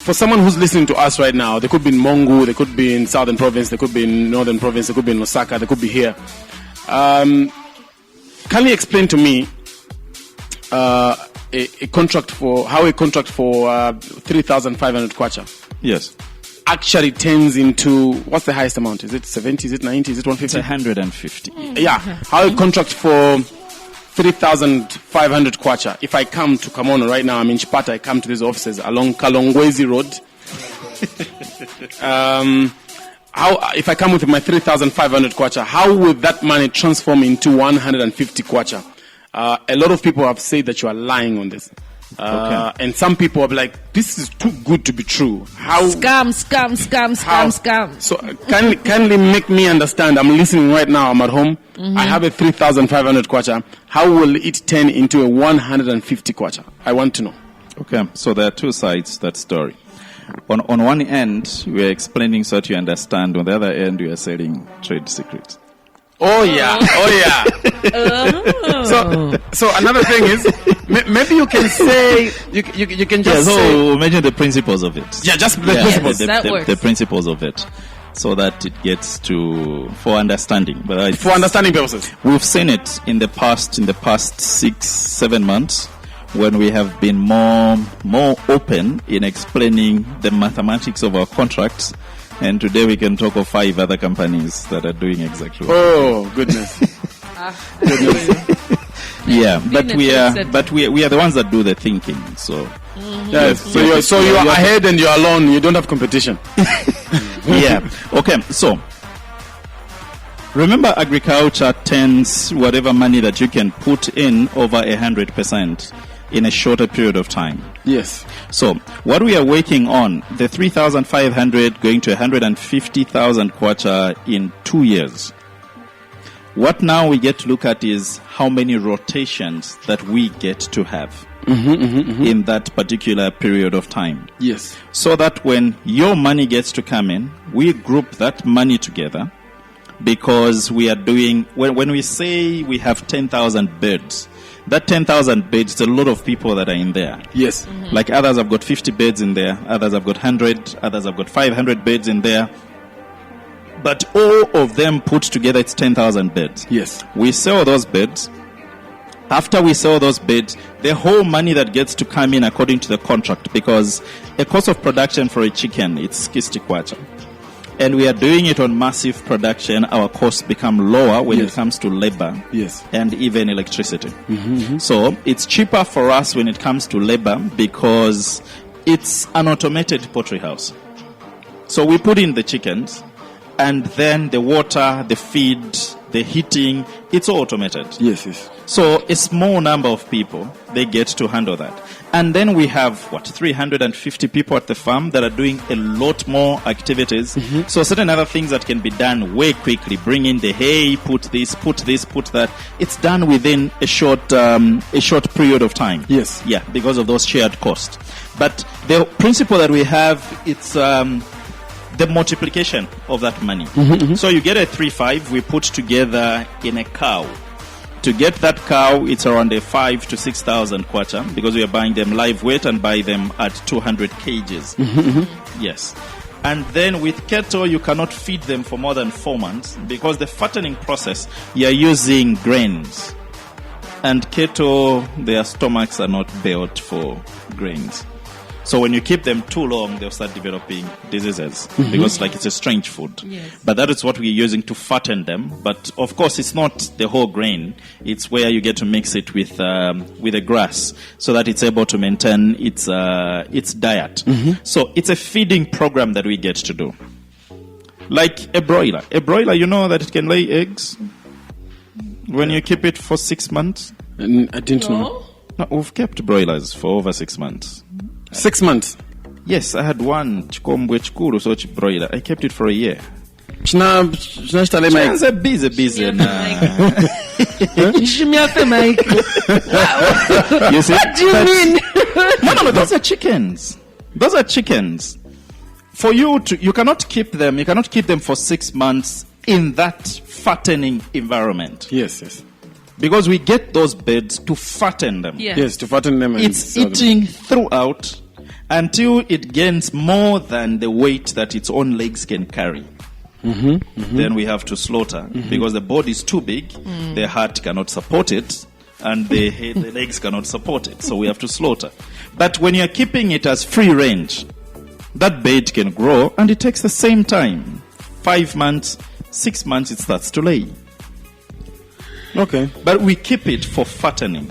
for someone who's listening to us right now, they could be in Mongu, they could be in Southern Province, they could be in Northern Province, they could be in Osaka, they could be here. Can you explain to me how a contract for 3,500 kwacha? Yes. Actually turns into, what's the highest amount? Is it 70? Is it 90? Is it 150? It's 150. Yeah. How a contract for 3,500 kwacha. If I come to Kamono right now, I'm in Chipata, I come to these offices along Kalongwezi Road. If I come with my 3,500 kwacha, how would that money transform into 150 kwacha? A lot of people have said that you are lying on this. And some people are like, this is too good to be true. How? Scam. So kindly make me understand. I'm listening right now. I'm at home. I have a 3,500 kwacha. How will it turn into a 150 kwacha? I want to know. Okay, so there are two sides to that story. On one end, we are explaining so that you understand. On the other end, we are selling trade secrets. Oh yeah. So another thing is, maybe you can say, you can just say. Imagine the principles of it. Yeah, just the principles. The principles of it, so that it gets for understanding. But for understanding purposes, we've seen it in the past 6-7 months, when we have been more open in explaining the mathematics of our contracts. And today we can talk of 5 other companies that are doing exactly what. Oh goodness! Yeah, but we are the ones that do the thinking. So yes, so you are ahead and you are alone. You don't have competition. Yeah. Okay. So remember, agriculture turns whatever money that you can put in over 100% in a shorter period of time. Yes. So what we are working on, the 3,500 going to 150,000 kwacha in 2 years. What now we get to look at is how many rotations that we get to have in that particular period of time. Yes. So that when your money gets to come in, we group that money together, because we are doing, when we say we have 10,000 birds, that 10,000 beds, it's a lot of people that are in there. Yes. Like others have got 50 beds in there, others have got 100, others have got 500 beds in there. But all of them put together, it's 10,000 beds. Yes. We sell those beds. After we sell those beds, the whole money that gets to come in according to the contract, because a cost of production for a chicken, it's 60 kwacha. And we are doing it on massive production. Our costs become lower when it comes to labor and even electricity. So it's cheaper for us when it comes to labor, because it's an automated poultry house. So we put in the chickens, and then the water, the feed, the heating, it's all automated. Yes. So a small number of people, they get to handle that. And then we have, 350 people at the farm that are doing a lot more activities. So certain other things that can be done way quickly. Bring in the hay, put this, put that. It's done within a short period of time. Yes. Yeah, because of those shared costs. But the principle that we have, it's the multiplication of that money. So you get a 3-5 we put together in a cow. To get that cow, it's around a 5,000 to 6,000 kwacha, because we are buying them live weight and buy them at 200 kgs. Yes. And then with cattle, you cannot feed them for more than 4 months, because the fattening process, you are using grains. And cattle, their stomachs are not built for grains. So when you keep them too long, they'll start developing diseases, because it's a strange food. Yes. But that is what we're using to fatten them. But of course, it's not the whole grain. It's where you get to mix it with the grass, so that it's able to maintain its diet. So it's a feeding program that we get to do. Like a broiler. A broiler, you know that it can lay eggs when you keep it for 6 months? I didn't know. No, we've kept broilers for over 6 months. 6 months? Yes, I had one chikombwe chikuru so broiler. I kept it for a year. Busy na. You see? What do you mean? No, those are chickens. For you cannot keep them. You cannot keep them for 6 months in that fattening environment. Yes. Because we get those beds to fatten them. Yeah. Yes, to fatten them. It's eating throughout, until it gains more than the weight that its own legs can carry. Then we have to slaughter because the body is too big, the heart cannot support it, and the legs cannot support it. So we have to slaughter. But when you're keeping it as free range, that bird can grow, and it takes the same time. 5 months, 6 months, it starts to lay. Okay. But we keep it for fattening.